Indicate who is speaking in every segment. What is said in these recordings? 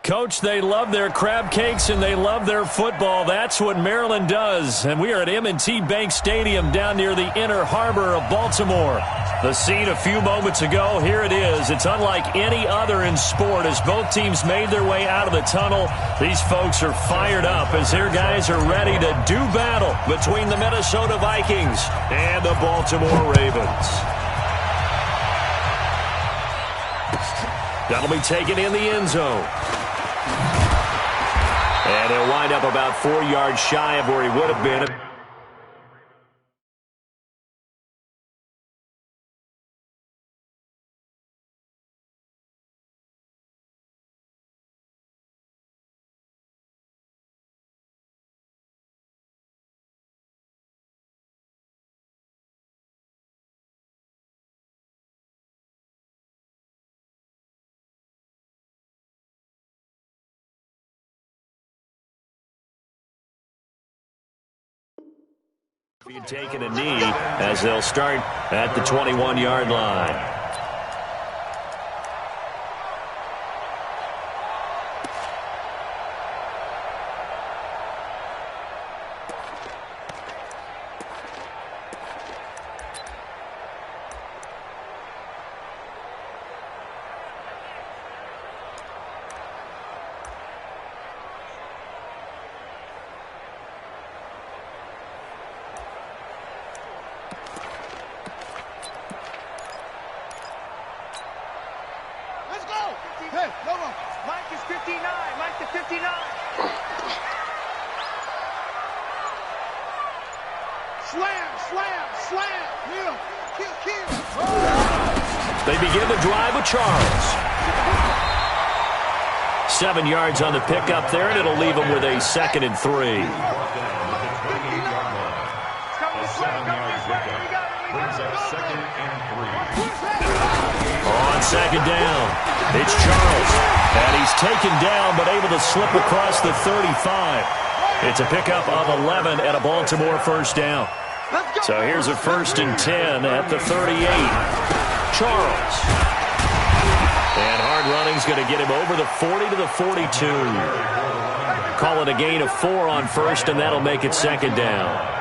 Speaker 1: Coach, they love their crab cakes and they love their football. That's what Maryland does. And we are at M&T Bank Stadium down near the Inner Harbor of Baltimore. The scene a few moments ago, here it is. It's unlike any other in sport as both teams made their way out of the tunnel. These folks are fired up as their guys are ready to do battle between the Minnesota Vikings and the Baltimore Ravens. That'll be taken in the end zone. And he'll wind up about 4 yards shy of where he would have been. Being taken a knee as they'll start at the 21-yard line.
Speaker 2: Hey, come on. Mike is 59. Mike to 59. Slam, slam, slam. Kill.
Speaker 1: They begin the drive with Charles. 7 yards on the pickup there, and it'll leave them with a 2nd and 3. On 2nd down. It's Charles, and he's taken down but able to slip across the 35. It's a pickup of 11 and a Baltimore first down. So here's a 1st and 10 at the 38. Charles. And hard running's going to get him over the 40 to the 42. Call it a gain of 4 on 1st, and that'll make it 2nd down.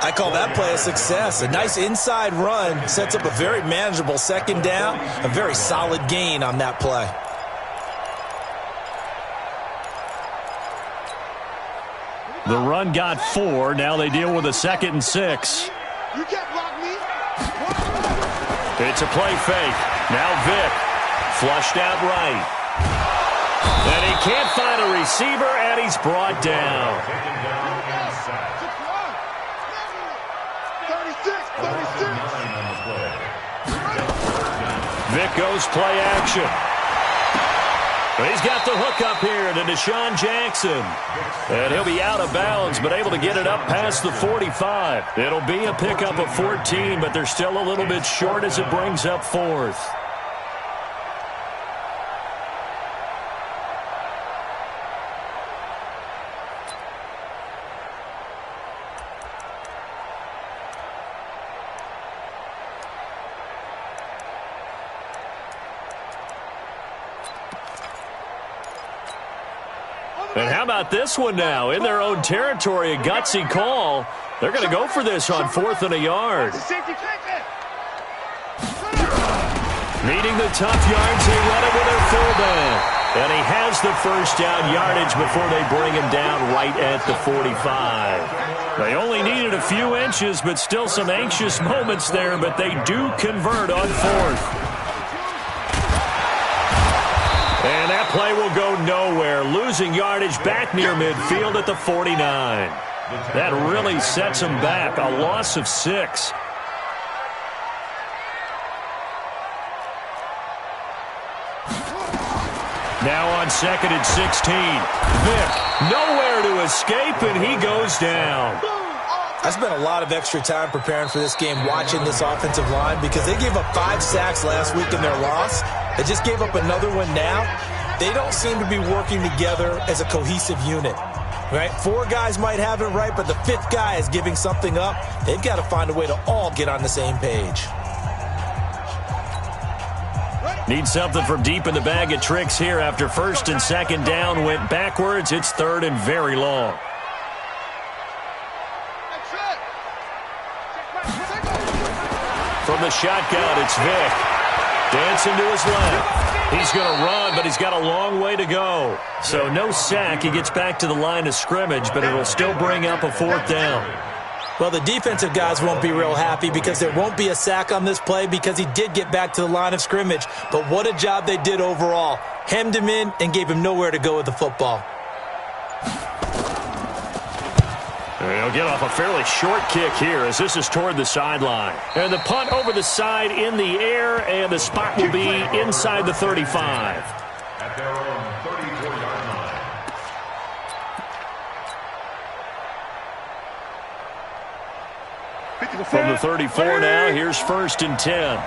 Speaker 3: I call that play a success. A nice inside run sets up a very manageable 2nd down. A very solid gain on that play.
Speaker 1: The run got 4. Now they deal with a 2nd and 6.
Speaker 2: You can't block me.
Speaker 1: It's a play fake. Now Vick. Flushed out right. And he can't find a receiver, and he's brought down.
Speaker 2: 36.
Speaker 1: Vick goes play action. He's got the hook up here to Deshaun Jackson. And he'll be out of bounds, but able to get it up past the 45. It'll be a pickup of 14, but they're still a little bit short as it brings up 4th. And how about this one now? In their own territory, a gutsy call. They're going to go for this on 4th and a yard. Needing the tough yards, they run it with their fullback. And he has the first down yardage before they bring him down right at the 45. They only needed a few inches, but still some anxious moments there, but they do convert on 4th. And that play will go nowhere, losing yardage back near midfield at the 49. That really sets them back, a loss of 6. Now on 2nd and 16. Vick, nowhere to escape, and he goes down.
Speaker 3: I spent a lot of extra time preparing for this game watching this offensive line because they gave up 5 sacks last week in their loss. They just gave up another one now. They don't seem to be working together as a cohesive unit. Right? 4 guys might have it right, but the 5th guy is giving something up. They've got to find a way to all get on the same page.
Speaker 2: Ready?
Speaker 1: Need something from deep in the bag of tricks here after first and second down went backwards. It's third and very long. From the shotgun, it's Vic. Dancing to his left. He's going to run, but he's got a long way to go. So no sack. He gets back to the line of scrimmage, but it'll still bring up a fourth down.
Speaker 3: Well, the defensive guys won't be real happy because there won't be a sack on this play because he did get back to the line of scrimmage. But what a job they did overall. Hemmed him in and gave him nowhere to go with the football.
Speaker 1: He'll get off a fairly short kick here as this is toward the sideline. And the punt over the side in the air, and the spot will be inside the 35.
Speaker 4: At their own 34-yard line.
Speaker 1: From the 34 now, here's first and 10.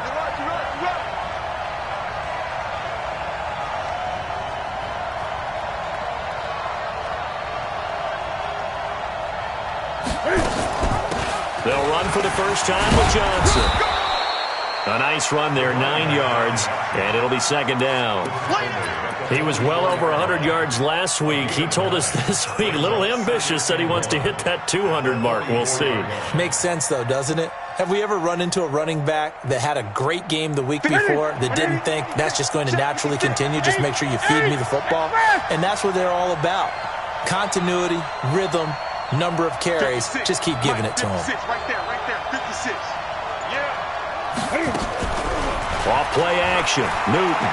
Speaker 1: They'll run for the first time with Johnson. A nice run there, 9 yards, and it'll be second down. He was well over 100 yards last week. He told us this week, a little ambitious, said he wants to hit that 200 mark. We'll see.
Speaker 3: Makes sense, though, doesn't it? Have we ever run into a running back that had a great game the week before that didn't think that's just going to naturally continue? Just make sure you feed me the football. And that's what they're all about. Continuity, rhythm, number of carries. Just keep giving it to him.
Speaker 2: Right there, 56. Yeah.
Speaker 1: Off play action, Newton.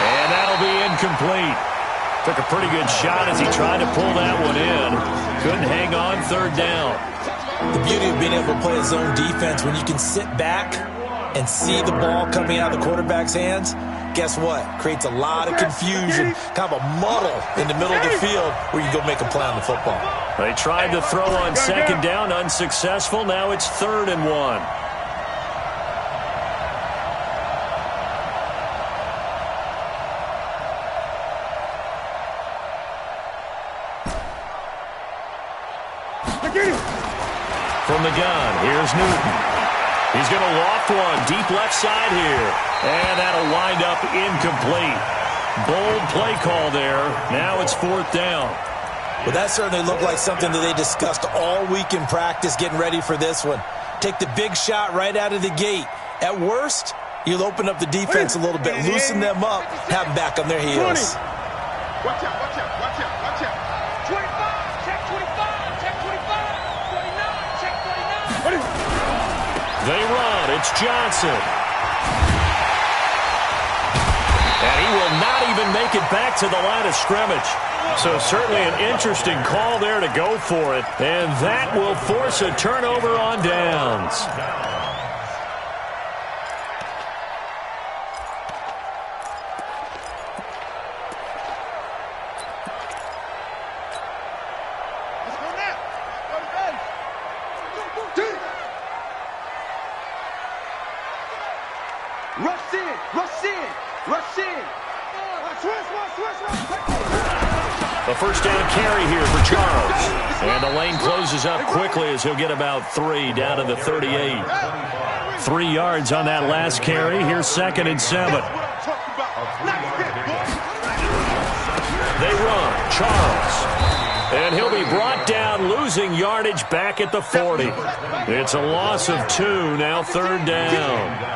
Speaker 1: And that'll be incomplete. Took a pretty good shot as he tried to pull that one in. Couldn't hang on third down.
Speaker 3: The beauty of being able to play a zone defense when you can sit back and see the ball coming out of the quarterback's hands, guess what? Creates a lot of confusion, kind of a muddle in the middle of the field where you go make a play on the football.
Speaker 1: They tried to throw on second down, unsuccessful. Now it's 3rd and 1. From the gun, here's Newton. He's going to loft one deep left side here. And that'll wind up incomplete. Bold play call there. Now it's 4th down.
Speaker 3: Well, that certainly looked like something that they discussed all week in practice getting ready for this one. Take the big shot right out of the gate. At worst, you'll open up the defense a little bit, loosen them up, have them back on their heels.
Speaker 2: Watch out, watch out, watch out, watch out. 25, check 25, check 25. 49, check 49.
Speaker 1: They run. It's Johnson. And he will not even make it back to the line of scrimmage. So certainly an interesting call there to go for it. And that will force a turnover on downs.
Speaker 2: Rush in, rush in, rush in.
Speaker 1: A first down carry here for Charles. And the lane closes up quickly as he'll get about 3 down to the 38. 3 yards on that last carry. Here's 2nd and 7. They run. Charles. And he'll be brought down, losing yardage back at the 40. It's a loss of 2, now 3rd down.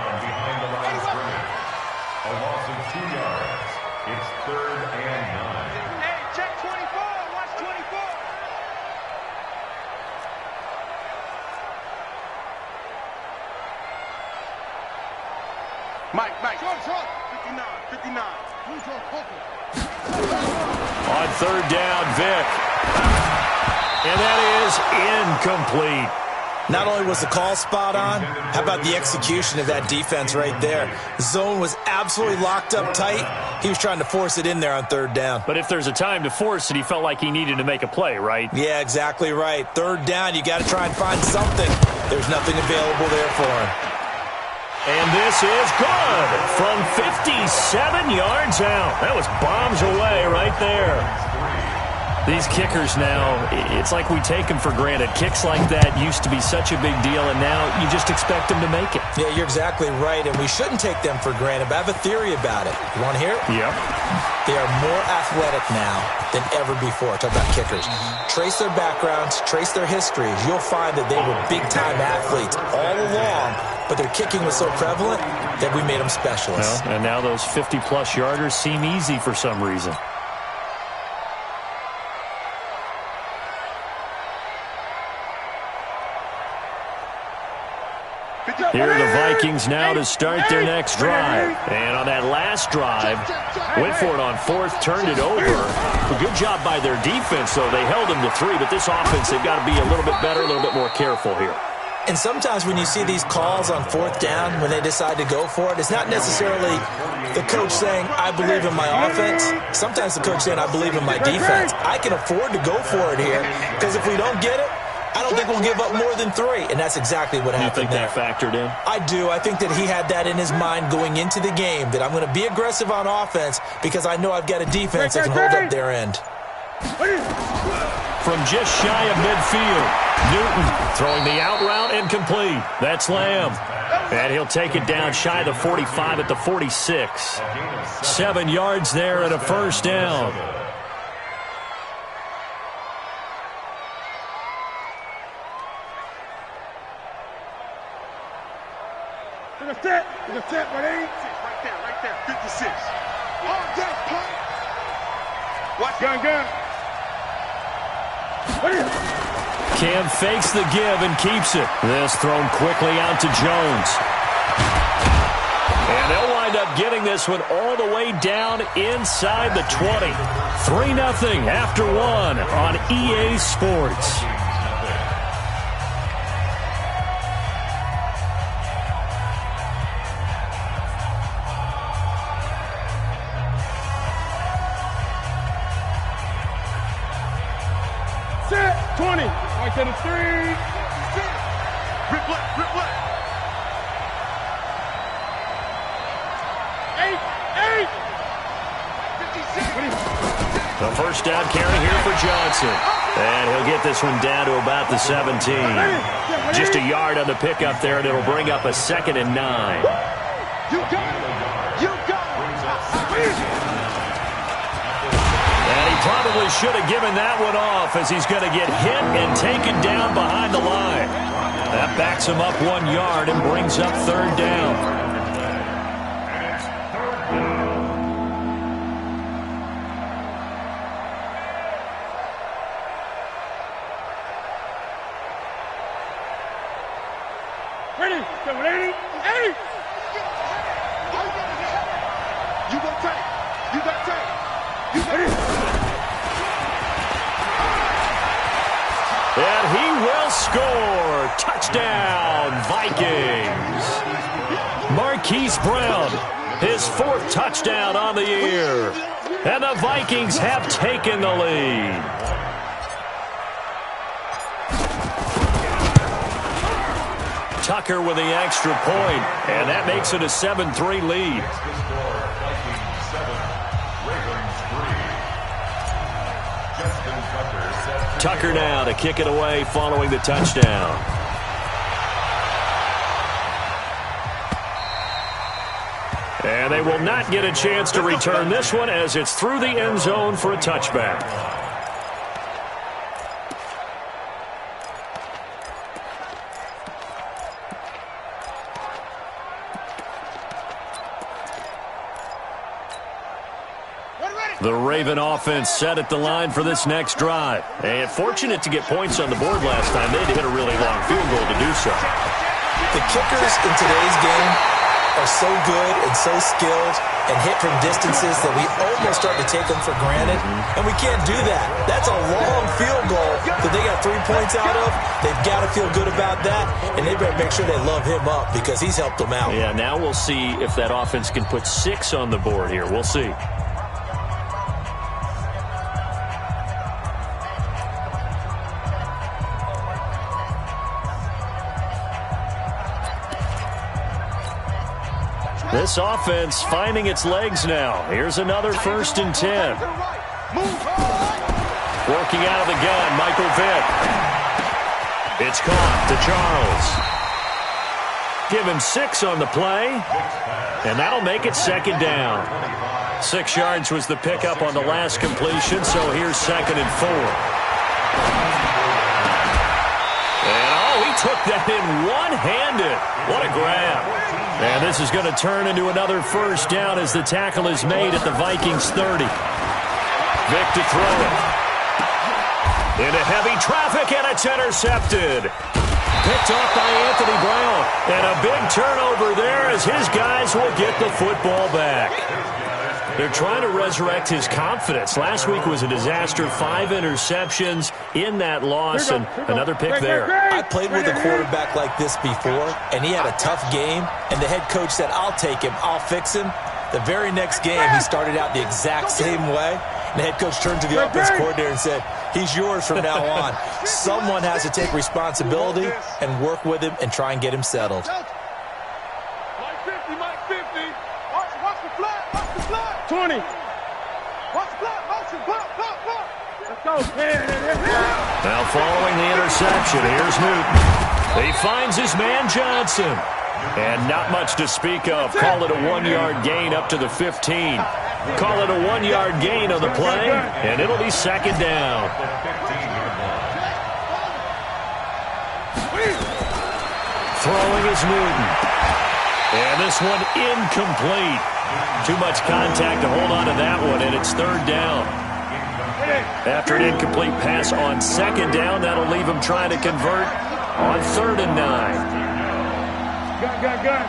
Speaker 2: Mike, 59, 59.
Speaker 1: On 3rd down, Vic. And that is incomplete.
Speaker 3: Not only was the call spot on, how about the execution of that defense right there? The zone was absolutely locked up tight. He was trying to force it in there on 3rd down.
Speaker 1: But if there's a time to force it, he felt like he needed to make a play, right?
Speaker 3: Yeah, exactly right. 3rd down, you got to try and find something. There's nothing available there for him.
Speaker 1: And this is good from 57 yards out. That was bombs away right there. These kickers now, it's like we take them for granted. Kicks like that used to be such a big deal, and now you just expect them to make it.
Speaker 3: Yeah, you're exactly right, and we shouldn't take them for granted, but I have a theory about it. You want to hear it?
Speaker 1: Yep.
Speaker 3: They are more athletic now than ever before. Talk about kickers. Trace their backgrounds, trace their histories. You'll find that they were big-time athletes all along, but their kicking was so prevalent that we made them specialists.
Speaker 1: Well, and now those 50-plus yarders seem easy for some reason. Here are the Vikings now to start their next drive. And on that last drive, went for it on fourth, turned it over. A good job by their defense, though. They held them to 3, but this offense, they've got to be a little bit better, a little bit more careful here.
Speaker 3: And sometimes when you see these calls on fourth down, when they decide to go for it, it's not necessarily the coach saying, I believe in my offense. Sometimes the coach saying, I believe in my defense. I can afford to go for it here, because if we don't get it, I don't think we'll give up more than 3, and that's exactly what happened there.
Speaker 1: You think that factored in?
Speaker 3: I do. I think that he had that in his mind going into the game, that I'm going to be aggressive on offense because I know I've got a defense that can hold up their end.
Speaker 1: From just shy of midfield, Newton throwing the out route and complete. That's Lamb. And he'll take it down shy of the 45 at the 46. 7 yards there and a first down.
Speaker 2: To the set, ready? Right there, 56. On that play. Watch gun.
Speaker 1: Cam fakes the give and keeps it. This thrown quickly out to Jones. And they'll wind up getting this one all the way down inside the 20. 3-0 after 1 on EA Sports.
Speaker 2: Set, 20. Right to the 3. Rip left. 8. 56.
Speaker 1: The first down carry here for Johnson. And he'll get this one down to about the 17. Just a yard on the pickup there, and it'll bring up a 2nd and 9.
Speaker 2: You got it.
Speaker 1: And he probably should have given that one off, as he's going to get hit and taken down behind the line. That backs him up 1 yard and brings up 3rd down.
Speaker 2: Ready? 780. 80. You got tight. You ready?
Speaker 1: And he will score. Touchdown, Vikings. Marquise Brown, his 4th touchdown on the year. And the Vikings have taken the lead. Tucker with the extra point, and that makes it a 7-3 lead. Tucker now to kick it away following the touchdown. And they will not get a chance to return this one, as it's through the end zone for a touchback. The Raven offense set at the line for this next drive. And fortunate to get points on the board last time. They had to hit a really long field goal to do so.
Speaker 3: The kickers in today's game are so good and so skilled and hit from distances that we almost start to take them for granted. And we can't do that. That's a long field goal that they got 3 points out of. They've got to feel good about that. And they better make sure they love him up, because he's helped them out.
Speaker 1: Yeah, now we'll see if that offense can put 6 on the board here. We'll see. This offense finding its legs now. Here's another 1st and 10. Working out of the gun, Michael Vick. It's caught to Charles. Give him 6 on the play, and that'll make it second down. 6 yards was the pickup on the last completion, so here's 2nd and 4. And, he took that in one-handed. What a grab. And this is going to turn into another first down as the tackle is made at the Vikings 30. Vick to throw it. Into heavy traffic, and it's intercepted. Picked off by Anthony Brown. And a big turnover there as his guys will get the football back. They're trying to resurrect his confidence. Last week was a disaster. 5 interceptions in that loss, and another pick there.
Speaker 3: I played with a quarterback like this before, and he had a tough game, and the head coach said, I'll take him, I'll fix him. The very next game, he started out the exact same way, and the head coach turned to the offense coordinator and said, he's yours from now on. Someone has to take responsibility and work with him and try and get him settled.
Speaker 2: Mike 50, Mike 50. Watch the flag, watch the flag. 20. Watch the flag, motion, block. Let's go.
Speaker 1: Now following the interception, here's Newton. He finds his man Johnson. And not much to speak of. Call it a 1-yard gain up to the 15. Call it a 1-yard gain on the play, and it'll be second down. Throwing is Newton. And this one incomplete. Too much contact to hold on to that one, and it's third down. After an incomplete pass on second down, that'll leave him trying to convert on 3rd and 9.
Speaker 2: Gun.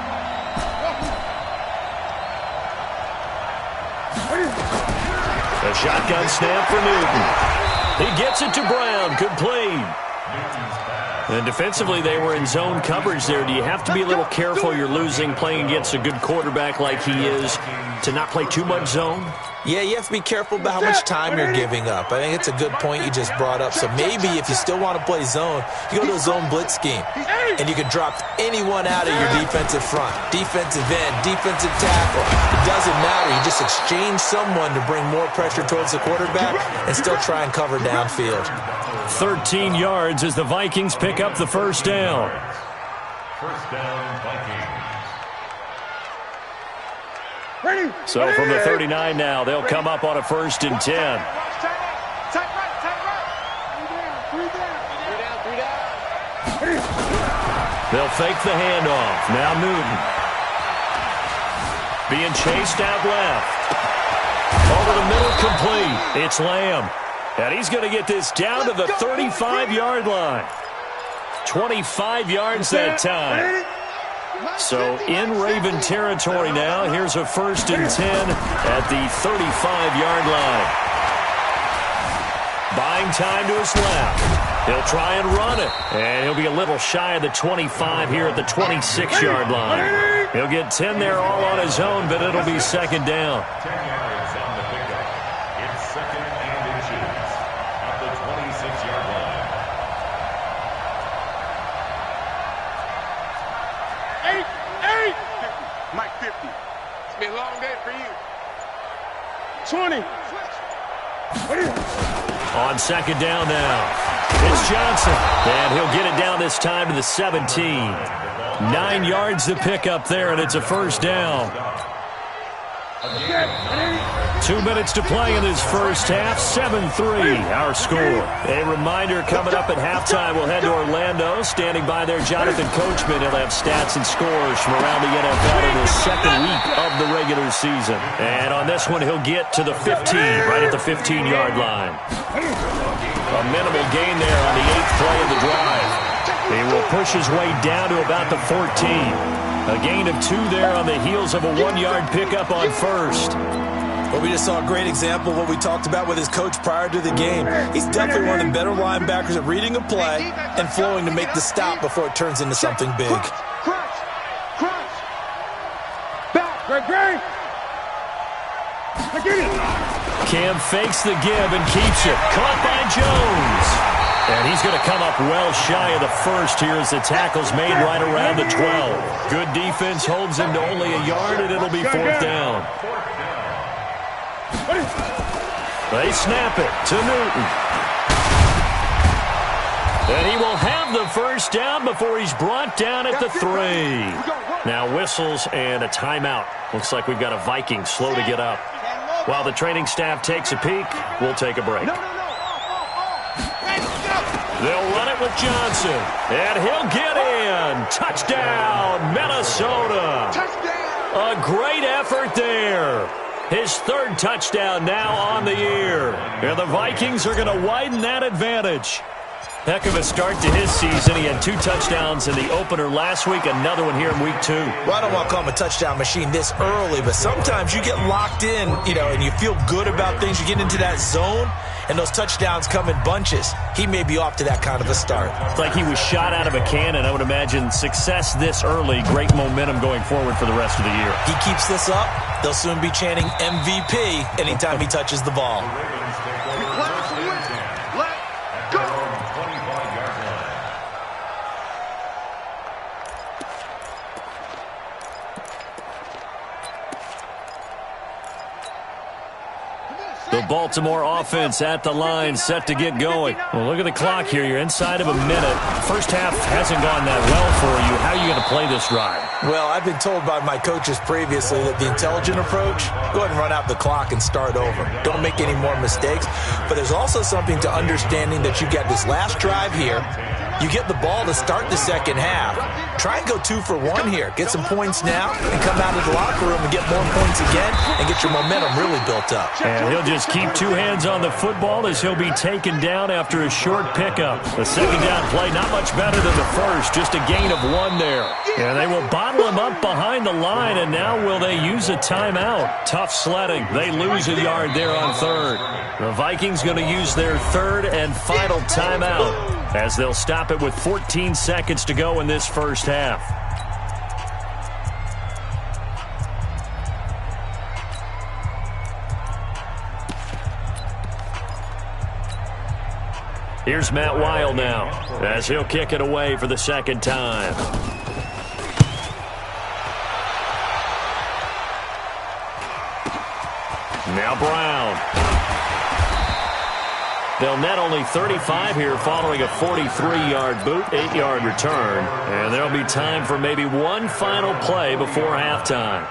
Speaker 1: A shotgun snap for Newton. He gets it to Brown. Complete. And defensively, they were in zone coverage there. Do you have to be a little careful? You're losing playing against a good quarterback like he is to not play too much zone?
Speaker 3: Yeah, you have to be careful about how much time you're giving up. I think it's a good point you just brought up. So maybe if you still want to play zone, you go to a zone blitz scheme. And you can drop anyone out of your defensive front. Defensive end, defensive tackle. It doesn't matter. You just exchange someone to bring more pressure towards the quarterback and still try and cover downfield.
Speaker 1: 13 yards as the Vikings pick up the first down.
Speaker 4: First down, Vikings.
Speaker 2: Ready.
Speaker 1: So from the 39 now, they'll come up on a 1st and 10.
Speaker 2: Tight right. Three down.
Speaker 1: They'll fake the handoff. Now Newton. Being chased out left. Over the middle, complete. It's Lamb. And he's going to get this down to the 35-yard line. 25 yards that time. So in Raven territory now. Here's a 1st and 10 at the 35-yard line. Buying time to his left. He'll try and run it. And he'll be a little shy of the 25 here at the 26-yard line. He'll get 10 there all on his own, but it'll be second down.
Speaker 4: 10 yards on the pickup. It's 2nd and inches at the 26-yard line.
Speaker 2: 8. Mike 50. It's been a long day for you. 20.
Speaker 1: On second down now. It's Johnson. And he'll get it down this time to the 17. 9 yards to pick up there, and it's a first down. 2 minutes to play in this first half. 7-3, our score. A reminder, coming up at halftime, we'll head to Orlando. Standing by there, Jonathan Coachman. He'll have stats and scores from around the NFL in the second week of the regular season. And on this one, he'll get to the 15, right at the 15-yard line. A minimal gain there on the 8th play of the drive. He will push his way down to about the 14. A gain of 2 there on the heels of a 1-yard pickup on 1st.
Speaker 3: Well, we just saw a great example of what we talked about with his coach prior to the game. He's definitely one of the better linebackers at reading a play and flowing to make the stop before it turns into something big.
Speaker 2: Crunch. Back. Great. I get it.
Speaker 1: Cam fakes the give and keeps it. Caught by Jones. And he's going to come up well shy of the first here as the tackle's made right around the 12. Good defense holds him to only a yard, and it'll be 4th down. They snap it to Newton. first down before he's brought down at the 3. Now whistles and a timeout. Looks like we've got a Viking slow to get up. While the training staff takes a peek, we'll take a break. They'll run it with Johnson, and he'll get in. Touchdown, Minnesota. A great effort there. His third touchdown now on the year. And the Vikings are going to widen that advantage. Heck of a start to his season. He had 2 touchdowns in the opener last week, another one here in week 2.
Speaker 3: Well, I don't want to call him a touchdown machine this early, but sometimes you get locked in, and you feel good about things. You get into that zone, and those touchdowns come in bunches. He may be off to that kind of a start.
Speaker 1: It's like he was shot out of a cannon. I would imagine success this early, great momentum going forward for the rest of the year.
Speaker 3: He keeps this up, they'll soon be chanting MVP anytime he touches the ball.
Speaker 1: The Baltimore offense at the line, set to get going. Well, look at the clock here. You're inside of a minute. First half hasn't gone that well for you. How are you going to play this drive?
Speaker 3: Well, I've been told by my coaches previously that the intelligent approach, go ahead and run out the clock and start over. Don't make any more mistakes. But there's also something to understanding that you get this last drive here. You get the ball to start the second half. Try and go 2 for 1 here. Get some points now and come out of the locker room and get more points again and get your momentum really built up.
Speaker 1: And he'll just keep 2 hands on the football as he'll be taken down after a short pickup. The second down play not much better than the first, just a gain of 1 there. And they will bottle him up behind the line, and now will they use a timeout? Tough sledding. They lose a yard there on 3rd. The Vikings going to use their 3rd and final timeout as they'll stop it with 14 seconds to go in this first half. Here's Matt Weil now as he'll kick it away for the second time. Now Brown. They'll net only 35 here following a 43-yard boot, 8-yard return. And there'll be time for maybe one final play before halftime.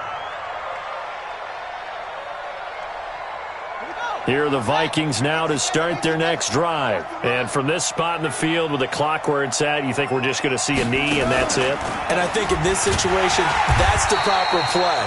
Speaker 1: Here are the Vikings now to start their next drive. And from this spot in the field with the clock where it's at, you think we're just going to see a knee and that's it?
Speaker 3: And I think in this situation, that's the proper play.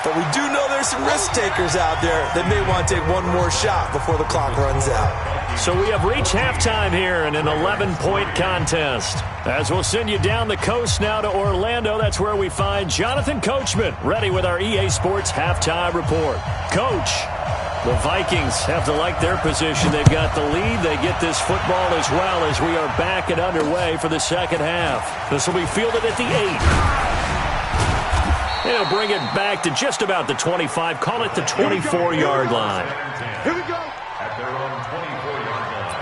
Speaker 3: But we do know there's some risk takers out there that may want to take one more shot before the clock runs out.
Speaker 1: So we have reached halftime here in an 11-point contest. As we'll send you down the coast now to Orlando, that's where we find Jonathan Coachman ready with our EA Sports halftime report. Coach, the Vikings have to like their position. They've got the lead. They get this football as well as we are back and underway for the second half. This will be fielded at the 8. They'll bring it back to just about the 25. Call it the 24-yard line.
Speaker 2: Here we go.
Speaker 4: At their own 24-yard line.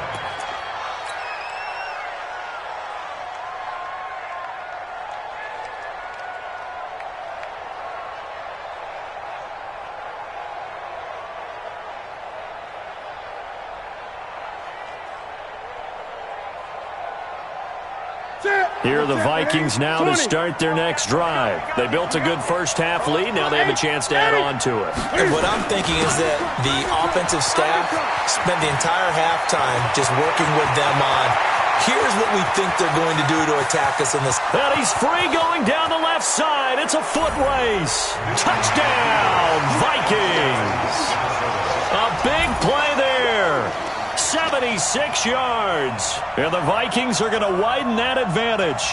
Speaker 1: Here are the Vikings now to start their next drive. They built a good first-half lead. Now they have a chance to add on to it.
Speaker 3: And what I'm thinking is that the offensive staff spent the entire halftime just working with them on, here's what we think they're going to do to attack us in this.
Speaker 1: And he's free going down the left side. It's a foot race. Touchdown, Vikings. A big play there. 76 yards. And the Vikings are going to widen that advantage.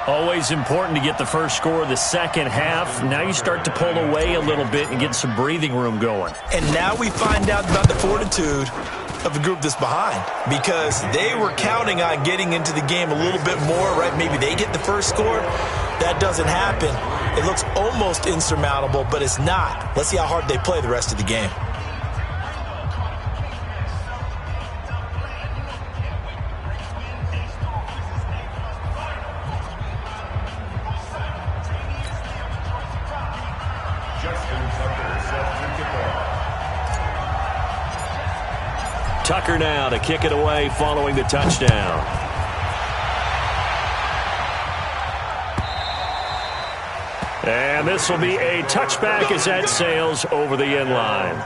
Speaker 1: Always important to get the first score of the second half. Now you start to pull away a little bit and get some breathing room going.
Speaker 3: And now we find out about the fortitude of the group that's behind, because they were counting on getting into the game a little bit more, right? Maybe they get the first score. That doesn't happen. It looks almost insurmountable, but it's not. Let's see how hard they play the rest of the game.
Speaker 1: Tucker now to kick it away following the touchdown. And this will be a touchback as that sails over the end line.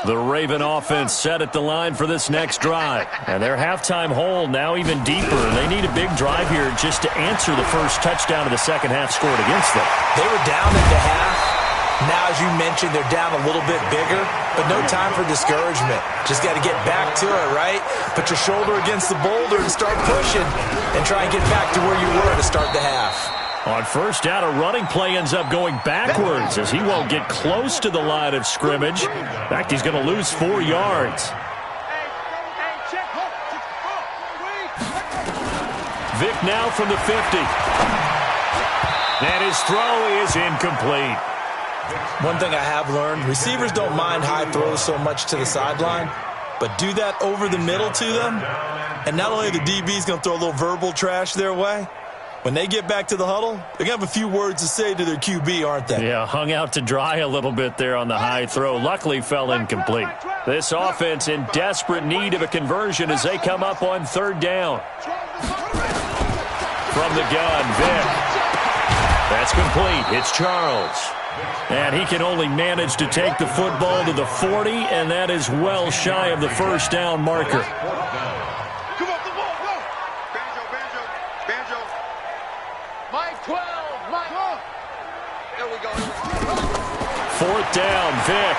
Speaker 1: The Raven offense set at the line for this next drive. And their halftime hole now even deeper. They need a big drive here just to answer the first touchdown of the second half scored against them.
Speaker 3: They were down at the half. Now, as you mentioned, they're down a little bit bigger, but no time for discouragement. Just got to get back to it, right? Put your shoulder against the boulder and start pushing and try and get back to where you were to start the half.
Speaker 1: On first down, a running play ends up going backwards as he won't get close to the line of scrimmage. In fact, he's going to lose 4 yards. Vick now from the 50. And his throw is incomplete.
Speaker 3: One thing I have learned, receivers don't mind high throws so much to the sideline, but do that over the middle to them, and not only the DB's going to throw a little verbal trash their way, when they get back to the huddle, they're going to have a few words to say to their QB, aren't they?
Speaker 1: Yeah, hung out to dry a little bit there on the high throw. Luckily fell incomplete. This offense in desperate need of a conversion as they come up on third down. From the gun, Vick. That's complete. It's Charles. And he can only manage to take the football to the 40, and that is well shy of the first down marker. Fourth down, Vick.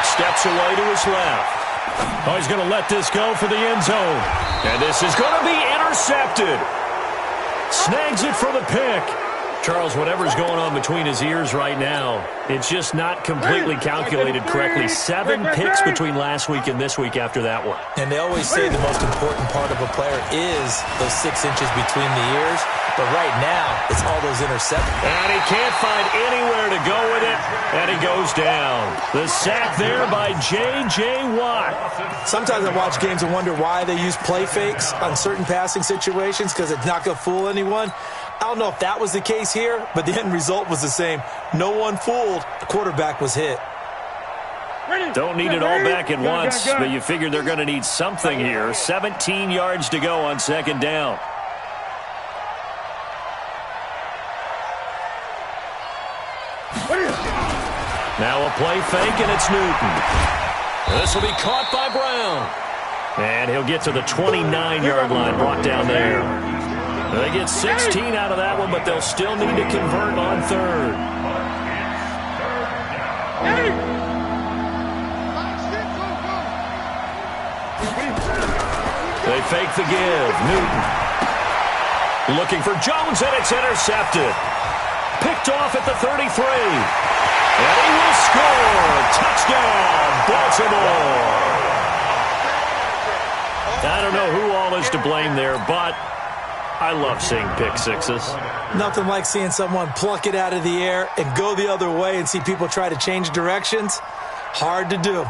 Speaker 1: Steps away to his left. Oh, he's going to let this go for the end zone. And this is going to be intercepted. Snags it for the pick. Charles, whatever's going on between his ears right now, it's just not completely calculated correctly. 7 picks between last week and this week after that one.
Speaker 3: And they always say the most important part of a player is those 6 inches between the ears. But right now, it's all those interceptions.
Speaker 1: And he can't find anywhere to go with it, and he goes down. The sack there by J.J. Watt.
Speaker 3: Sometimes I watch games and wonder why they use play fakes on certain passing situations, because it's not going to fool anyone. I don't know if that was the case here, but the end result was the same. No one fooled. The quarterback was hit.
Speaker 1: Don't need it all back at once, but you figure they're going to need something here. 17 yards to go on second down. Now a play fake, and it's Newton. This will be caught by Brown. And he'll get to the 29-yard line, brought down there. They get 16 out of that one, but they'll still need to convert on third. They fake the give. Newton looking for Jones, and it's intercepted. Picked off at the 33. And he will score. Touchdown, Baltimore. I don't know who all is to blame there, but I love seeing pick sixes.
Speaker 3: Nothing like seeing someone pluck it out of the air and go the other way and see people try to change directions. Hard to do.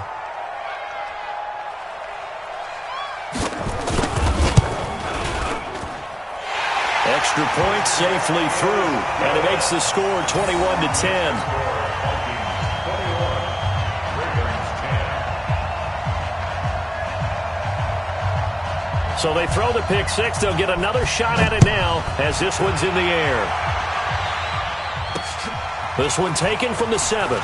Speaker 1: Extra point safely through, and it makes the score 21-10. So they throw the pick six. They'll get another shot at it now as this one's in the air. This one taken from the 7.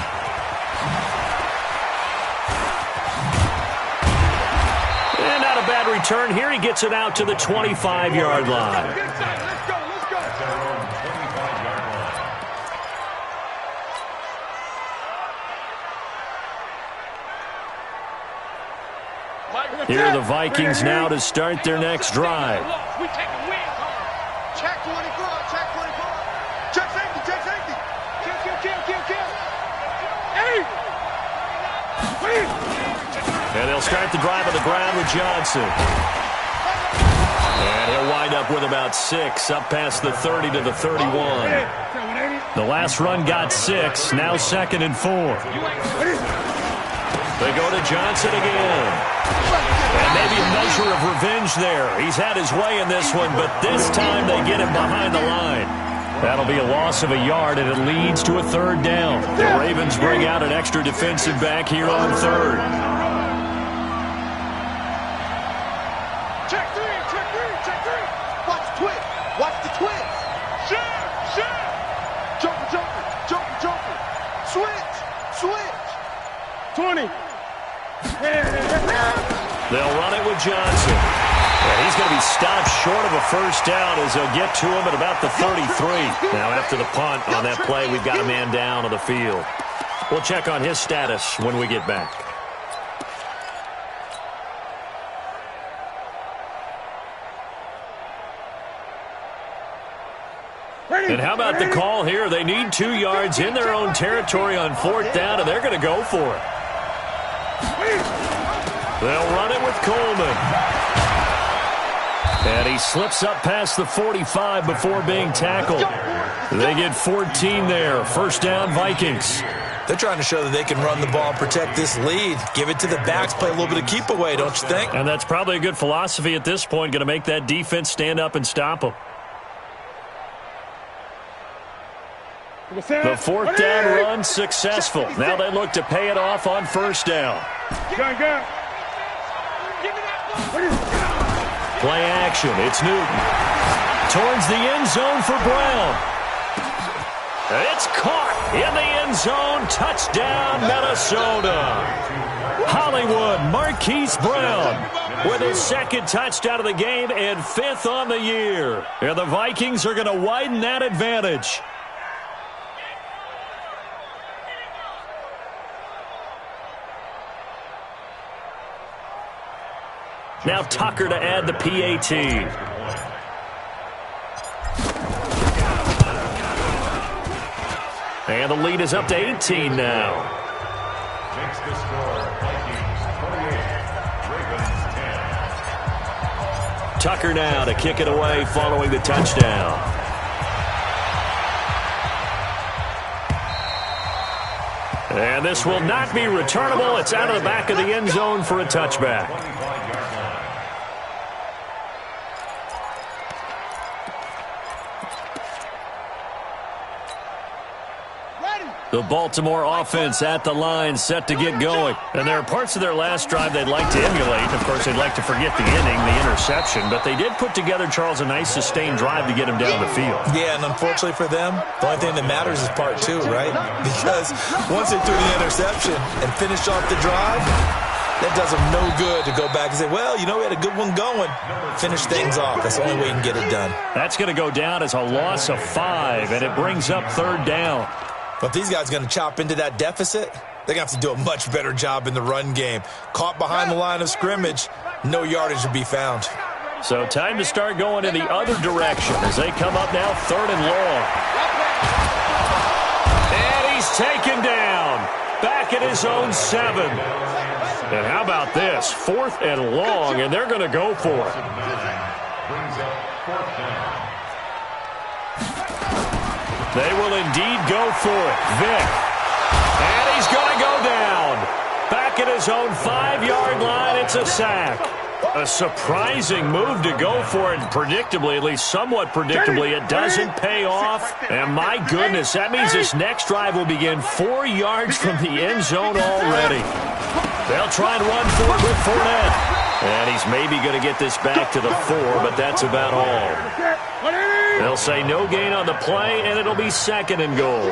Speaker 1: And not a bad return here. He gets it out to the 25-yard line. Here are the Vikings now to start their next drive.
Speaker 2: Check 24, check 24. Check safety, check safety. Kill.
Speaker 1: And they'll start the drive on the ground with Johnson. And he'll wind up with about 6, up past the 30 to the 31. The last run got 6, now 2nd and 4. They go to Johnson again. And maybe a measure of revenge there. He's had his way in this one, but this time they get him behind the line. That'll be a loss of a yard, and it leads to a third down. The Ravens bring out an extra defensive back here on third.
Speaker 2: Check three, check three, check three. Watch the twist. Watch the twist. Shit. Jumper. Switch. 20.
Speaker 1: They'll run it with Johnson. And he's going to be stopped short of a first down as they'll get to him at about the 33. Now, after the punt on that play, we've got a man down on the field. We'll check on his status when we get back. And how about the call here? They need 2 yards in their own territory on fourth down, and they're going to go for it. They'll run it with Coleman. And he slips up past the 45 before being tackled. They get 14 there. First down, Vikings.
Speaker 3: They're trying to show that they can run the ball and protect this lead. Give it to the backs, play a little bit of keep away, don't you think?
Speaker 1: And that's probably a good philosophy at this point, going to make that defense stand up and stop them. The fourth down run successful. Now they look to pay it off on first down. Play action. It's Newton. Towards the end zone for Brown. It's caught in the end zone. Touchdown, Minnesota. Hollywood Marquise Brown with his second touchdown of the game and 5th on the year. And the Vikings are going to widen that advantage. Now Tucker to add the PAT. And the lead is up to 18 now.
Speaker 4: Makes the score Vikings 28, Ravens 10.
Speaker 1: Tucker now to kick it away following the touchdown. And this will not be returnable. It's out of the back of the end zone for a touchback. The Baltimore offense at the line, set to get going. And there are parts of their last drive they'd like to emulate. Of course, they'd like to forget the inning, the interception. But they did put together, Charles, a nice sustained drive to get him down the field.
Speaker 3: Yeah, and unfortunately for them, the only thing that matters is part 2, right? Because once they threw the interception and finished off the drive, that does them no good to go back and say, well, you know, we had a good one going. Finish things off. That's the only way you can get it done.
Speaker 1: That's going to go down as a loss of 5, and it brings up third down.
Speaker 3: But if these guys are going to chop into that deficit, they're going to have to do a much better job in the run game. Caught behind the line of scrimmage, no yardage to be found.
Speaker 1: So time to start going in the other direction as they come up now, 3rd and long. And he's taken down. Back at his own 7. And how about this? 4th and long, and they're going to go for it.
Speaker 4: Brings up 4th down.
Speaker 1: They will indeed go for it. Vick. And he's going to go down. Back at his own 5-yard line, it's a sack. A surprising move to go for it. Predictably, at least somewhat predictably, it doesn't pay off. And my goodness, that means this next drive will begin 4 yards from the end zone already. They'll try and run for it with Fournette. And he's maybe going to get this back to the 4, but that's about all. They'll say no gain on the play, and it'll be 2nd and goal.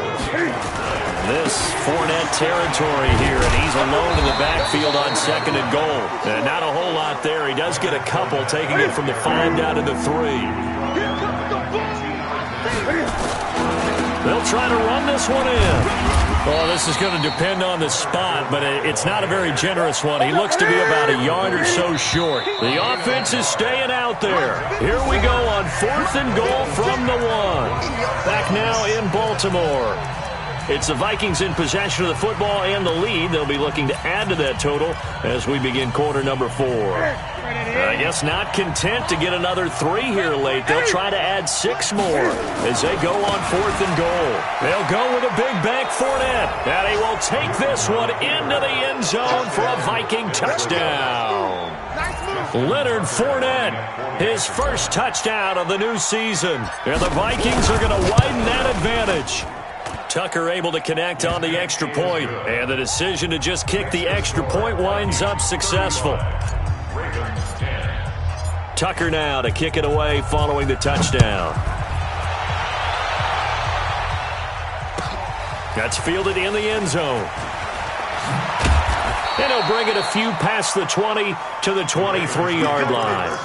Speaker 1: This Fournette territory here, and he's alone in the backfield on 2nd and goal. And not a whole lot there. He does get a couple, taking it from the 5 down to the 3. They'll try to run this one in. Well, this is going to depend on the spot, but it's not a very generous one. He looks to be about a yard or so short. The offense is staying out there. Here we go on 4th and goal from the 1. Back now in Baltimore. It's the Vikings in possession of the football and the lead. They'll be looking to add to that total as we begin quarter number 4. I guess not content to get another 3 here late. They'll try to add 6 more as they go on 4th and goal. They'll go with a big bank Fournette. And he will take this one into the end zone for a Viking touchdown. Leonard Fournette, his first touchdown of the new season. And the Vikings are going to widen that advantage. Tucker able to connect on the extra point, and the decision to just kick the extra point winds up successful. Tucker now to kick it away following the touchdown. That's fielded in the end zone. And he'll bring it a few past the 20 to the 23-yard line.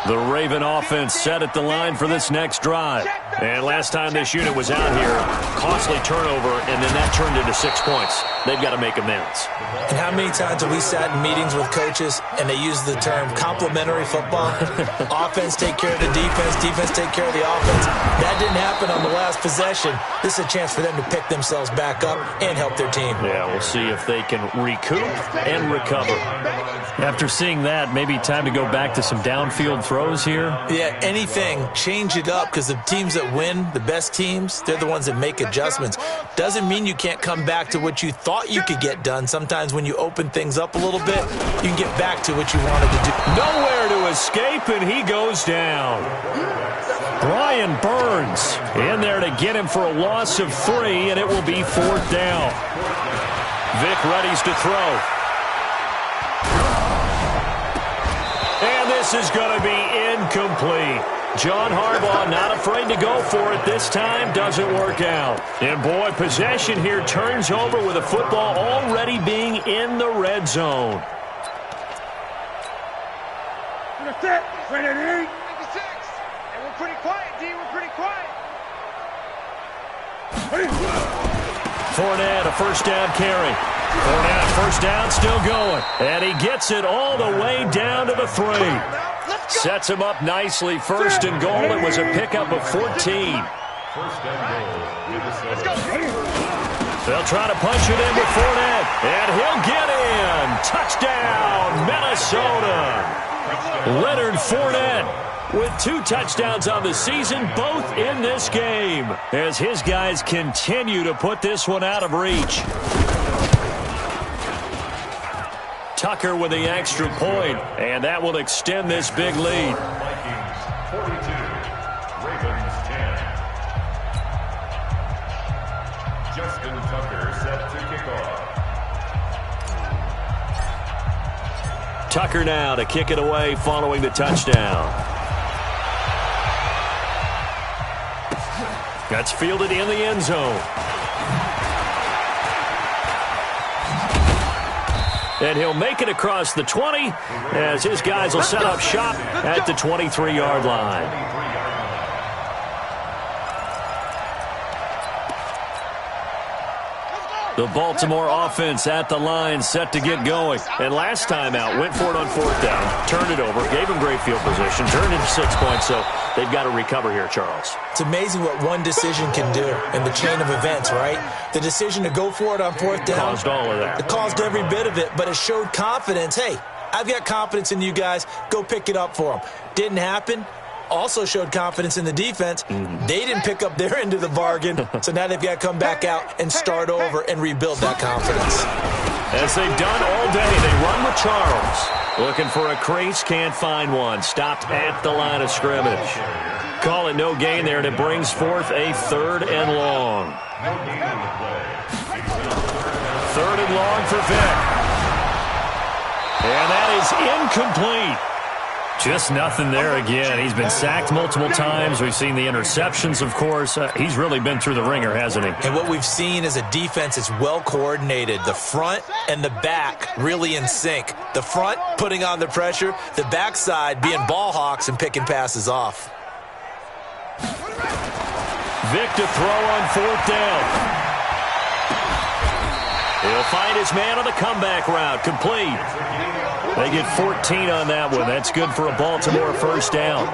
Speaker 1: The Raven offense set at the line for this next drive. And last time this unit was out here, costly turnover, and then that turned into 6 points. They've got to make amends.
Speaker 3: And how many times have we sat in meetings with coaches and they use the term complementary football? Offense take care of the defense, defense take care of the offense. That didn't happen on the last possession. This is a chance for them to pick themselves back up and help their team.
Speaker 1: Yeah, we'll see if they can recoup and recover.
Speaker 5: After seeing that, maybe time to go back to some downfield throws here.
Speaker 3: Yeah, anything. Change it up, because the teams that win, the best teams, they're the ones that make adjustments. Doesn't mean you can't come back to what you thought you could get done. Sometimes when you open things up a little bit, you can get back to what you wanted to do.
Speaker 1: Nowhere to escape, and he goes down. Brian Burns in there to get him for a loss of 3, and it will be 4th down. Vic readies to throw. And this is going to be incomplete. John Harbaugh not afraid to go for it this time. Doesn't work out. And boy, possession here turns over with a football already being in the red zone.
Speaker 2: Ready to eat. 56. And we're pretty quiet, D. We're pretty quiet.
Speaker 1: Fournette, a first down carry. Fournette, first down, still going. And he gets it all the way down to the 3. Sets him up nicely. 1st and goal. It was a pickup of 14.
Speaker 4: First and goal.
Speaker 1: They'll try to punch it in with Fournette. And he'll get in. Touchdown, Minnesota. Leonard Fournette with 2 touchdowns on the season, both in this game, as his guys continue to put this one out of reach. Tucker with the extra point, and that will extend this big lead.
Speaker 4: Vikings 42, Ravens 10. Justin Tucker set to kick off.
Speaker 1: Tucker now to kick it away following the touchdown. That's fielded in the end zone. And he'll make it across the 20 as his guys will set up shop at the 23-yard line. The Baltimore offense at the line, set to get going. And last time out, went for it on 4th down, turned it over, gave him great field position, turned into 6 points, so they've got to recover here, Charles.
Speaker 3: It's amazing what one decision can do in the chain of events, right? The decision to go for it on 4th down.
Speaker 1: Caused all of that.
Speaker 3: It caused every bit of it, but it showed confidence. Hey, I've got confidence in you guys. Go pick it up for them. Didn't happen. Also showed confidence in the defense. They didn't pick up their end of the bargain, so now they've got to come back out and start over and rebuild that confidence.
Speaker 1: As they've done all day, they run with Charles. Looking for a crease, can't find one. Stopped at the line of scrimmage. Call it no gain there, and it brings forth a 3rd and long. 3rd and long for Vic. And that is incomplete.
Speaker 5: Just nothing there again. He's been sacked multiple times. We've seen the interceptions, of course. He's really been through the ringer, hasn't he?
Speaker 3: And what we've seen is a defense that's well coordinated. The front and the back really in sync. The front putting on the pressure, the backside being ball hawks and picking passes off.
Speaker 1: Vic to throw on 4th down. He'll find his man on the comeback route. Complete. They get 14 on that one. That's good for a Baltimore first down.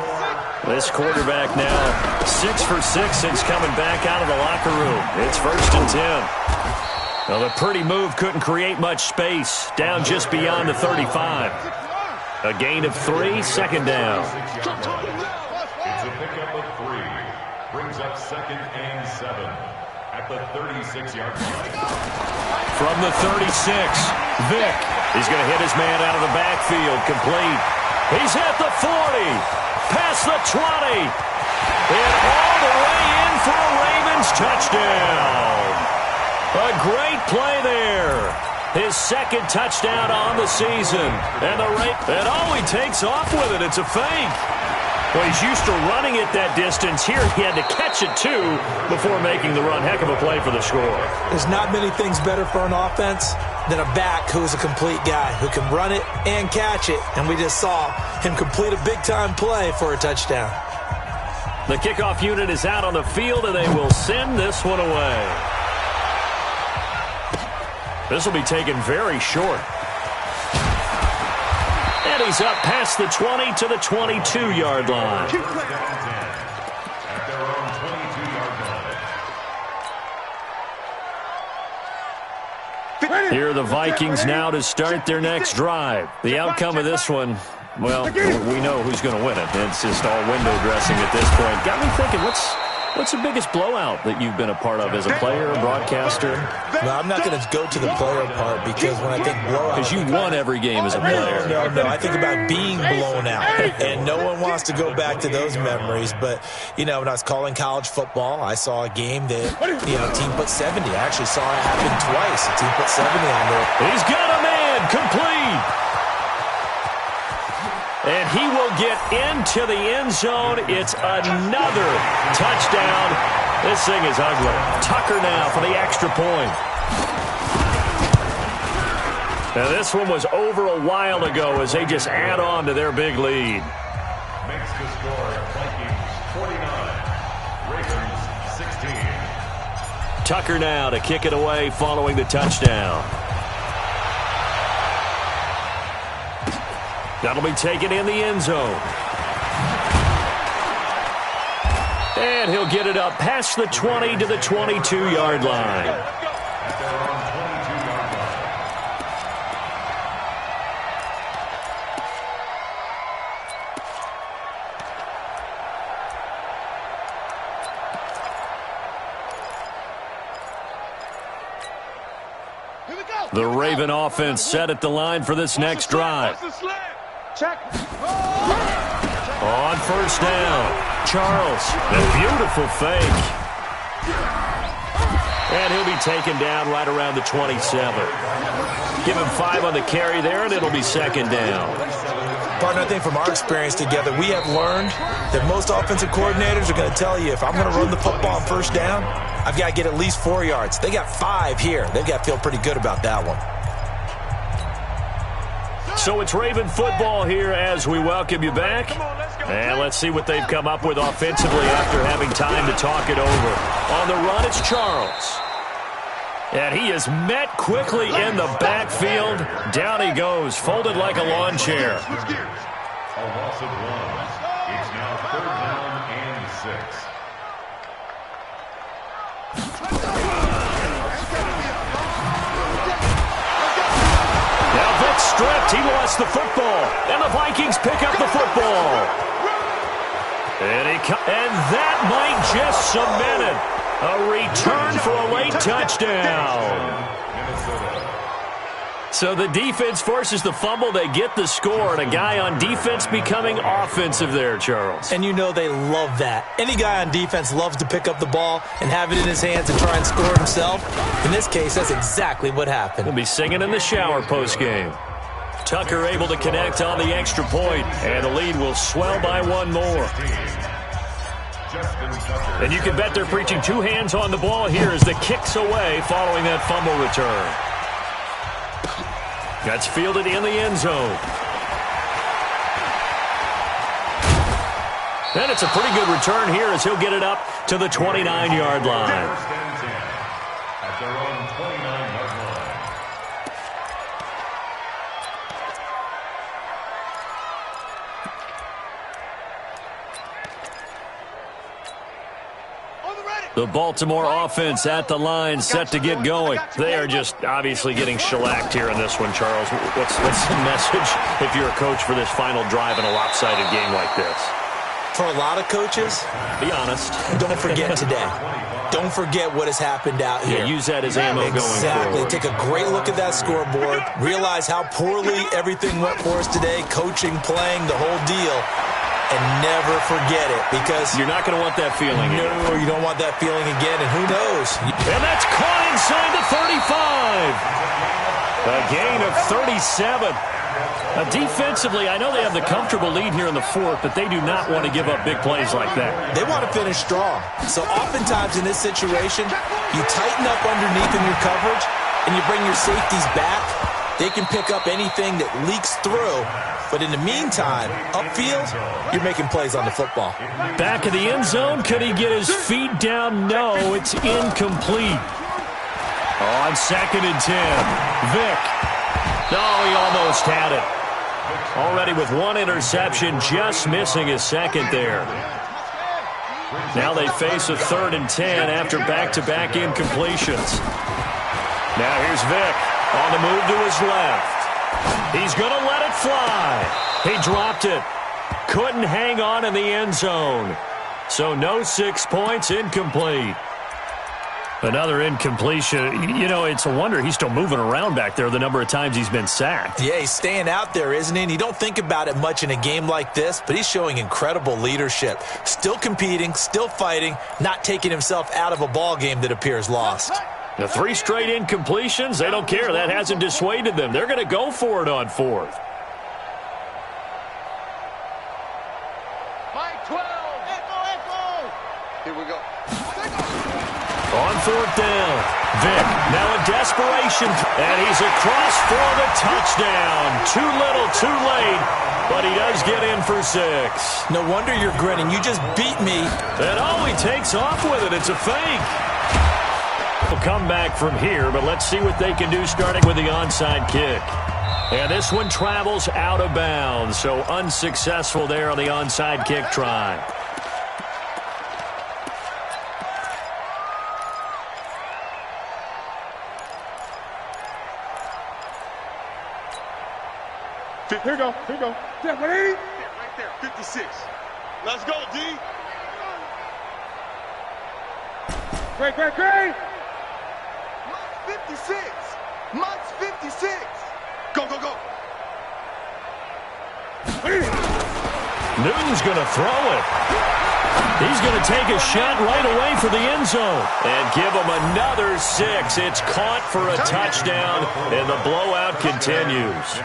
Speaker 1: This quarterback now 6 for 6 since coming back out of the locker room. It's 1st and 10. Well, the pretty move couldn't create much space. Down just beyond the 35. A gain of 3, 2nd down.
Speaker 4: It's a pickup of 3. Brings up 2nd and 7. at the 36-yard line.
Speaker 1: From the 36, Vick. He's going to hit his man out of the backfield. Complete. He's at the 40. Past the 20. And all the way in for a Ravens touchdown. A great play there. His second touchdown on the season. And he takes off with it. It's a fake. Well, he's used to running it that distance. Here he had to catch it, too, before making the run. Heck of a play for the score.
Speaker 3: There's not many things better for an offense than a back who's a complete guy, who can run it and catch it. And we just saw him complete a big-time play for a touchdown.
Speaker 1: The kickoff unit is out on the field, and they will send this one away. This will be taken very short. And he's up past the 20 to the 22-yard line.
Speaker 4: At their own 22-yard line.
Speaker 1: Here are the Vikings now to start their next drive. The outcome of this one, well, we know who's going to win it. It's just all window dressing at this point. Got me thinking, what's the biggest blowout that you've been a part of as a player, broadcaster?
Speaker 3: No, I'm not going to go to the player part because when I think blowout...
Speaker 1: Because you won every game as a player.
Speaker 3: No. I think about being blown out. And no one wants to go back to those memories. But, when I was calling college football, I saw a game that, a team put 70. I actually saw it happen twice. A team put 70 on there.
Speaker 1: He's got a man. Complete. And he will get into the end zone. It's another touchdown. This thing is ugly. Tucker now for the extra point. Now this one was over a while ago as they just add on to their big lead.
Speaker 4: Makes the score Vikings 49, Ravens 16.
Speaker 1: Tucker now to kick it away following the touchdown. That'll be taken in the end zone. And he'll get it up past the 20 to the 22-yard line.
Speaker 4: At their own 22-yard line.
Speaker 1: The Raven offense set at the line for this next drive.
Speaker 2: Check.
Speaker 1: On first down, Charles, a beautiful fake. And he'll be taken down right around the 27. Give him 5 on the carry there, and it'll be second down.
Speaker 3: Partner, I think from our experience together, we have learned that most offensive coordinators are going to tell you, if I'm going to run the football on first down, I've got to get at least 4 yards. They got 5 here. They've got to feel pretty good about that one.
Speaker 1: So it's Raven football here as we welcome you back. And let's see what they've come up with offensively after having time to talk it over. On the run, it's Charles. And he is met quickly in the backfield. Down he goes, folded like a lawn chair.
Speaker 4: A loss of 1. It's now 3rd down and 6.
Speaker 1: Stripped. He lost the football. And the Vikings pick up the football. And that might just cement it. A return for a late touchdown. So the defense forces the fumble. They get the score. And a guy on defense becoming offensive there, Charles.
Speaker 3: And you know they love that. Any guy on defense loves to pick up the ball and have it in his hands and try and score it himself. In this case, that's exactly what happened.
Speaker 1: He'll be singing in the shower postgame. Tucker able to connect on the extra point, and the lead will swell by 1 more. And you can bet they're preaching 2 hands on the ball here as the kick's away following that fumble return. That's fielded in the end zone. And it's a pretty good return here as he'll get it up to the 29-yard line.
Speaker 4: At their own 29-yard line.
Speaker 1: The Baltimore offense at the line, set to get going. They are just obviously getting shellacked here in this one, Charles. What's the message if you're a coach for this final drive in a lopsided game like this?
Speaker 3: For a lot of coaches,
Speaker 1: be honest.
Speaker 3: Don't forget today. Don't forget what has happened out here.
Speaker 1: Yeah, use that as ammo going forward.
Speaker 3: Exactly. Take a great look at that scoreboard. Realize how poorly everything went for us today. Coaching, playing, the whole deal. And never forget it, because
Speaker 1: you're not going to want that feeling again.
Speaker 3: No, you don't want that feeling again, and who knows?
Speaker 1: And that's caught inside the 35. A gain of 37. Defensively, I know they have the comfortable lead here in the fourth, but they do not want to give up big plays like that.
Speaker 3: They want to finish strong. So oftentimes in this situation, you tighten up underneath in your coverage, and you bring your safeties back. They can pick up anything that leaks through. But in the meantime, upfield, you're making plays on the football.
Speaker 1: Back of the end zone. Could he get his feet down? No, it's incomplete. On 2nd and 10. Vick. No, he almost had it. Already with one interception, just missing his second there. Now they face a 3rd and 10 after back-to-back incompletions. Now here's Vick on the move to his left. He's going to let it fly. He dropped it. Couldn't hang on in the end zone. So no 6 points, incomplete. Another incompletion. You know, it's a wonder he's still moving around back there the number of times he's been sacked.
Speaker 3: Yeah, he's staying out there, isn't he? And you don't think about it much in a game like this, but he's showing incredible leadership. Still competing, still fighting, not taking himself out of a ball game that appears lost.
Speaker 1: The 3 straight incompletions, they don't care. That hasn't dissuaded them. They're going to go for it on 4th.
Speaker 2: Mike 12. Echo. Here we go.
Speaker 1: On 4th down, Vick now in desperation, and he's across for the touchdown. Too little, too late, but he does get in for 6.
Speaker 3: No wonder you're grinning. You just beat me.
Speaker 1: And he takes off with it. It's a fake. We'll come back from here, but let's see what they can do starting with the onside kick. And this one travels out of bounds, so unsuccessful there on the onside kick try.
Speaker 2: Here you go. Yeah, right there, 56. Let's go, D. Great. Mott's 56. Go.
Speaker 1: Newton's going to throw it. He's going to take a shot right away for the end zone and give him another 6. It's caught for a touchdown, and the blowout continues.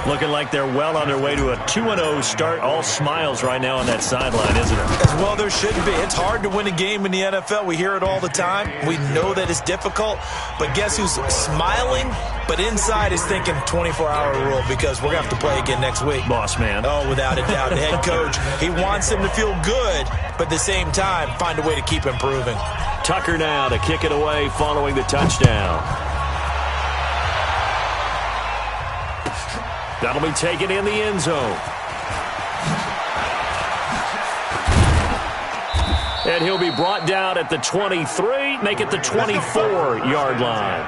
Speaker 1: Looking like they're well on their way to a 2-0 start. All smiles right now on that sideline, isn't it?
Speaker 3: As well there should be. It's hard to win a game in the NFL. We hear it all the time. We know that it's difficult, but guess who's smiling? But inside is thinking 24-hour rule, because we're going to have to play again next week.
Speaker 1: Boss man.
Speaker 3: Oh, without a doubt. The head coach, he wants him to feel good, but at the same time, find a way to keep improving.
Speaker 1: Tucker now to kick it away following the touchdown. That'll be taken in the end zone. And he'll be brought down at the 23, make it the 24-yard line.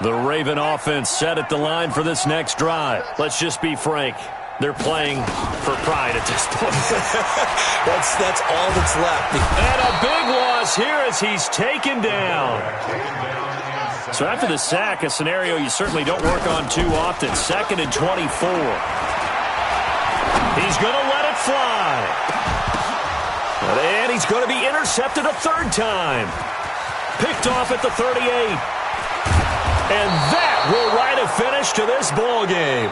Speaker 1: The Raven offense set at the line for this next drive. Let's just be frank. They're playing for pride at this point.
Speaker 3: That's all that's left.
Speaker 1: And a big loss here as he's taken down. So after the sack, a scenario you certainly don't work on too often. 2nd and 24. He's going to let it fly. And he's going to be intercepted a 3rd time. Picked off at the 38. And that will write a finish to this ball game.